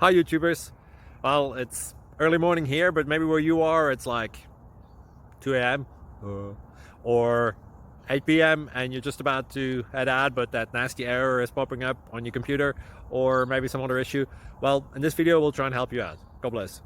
Hi YouTubers. Well, it's early morning here, but maybe where you are it's like 2 a.m. or 8 p.m. and you're just about to head out, but that nasty error is popping up on your computer, or maybe some other issue. Well, in this video we'll try and help you out. God bless.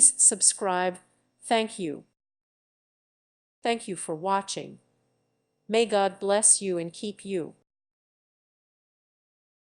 Please subscribe. Thank you. Thank you for watching. May God bless you and keep you.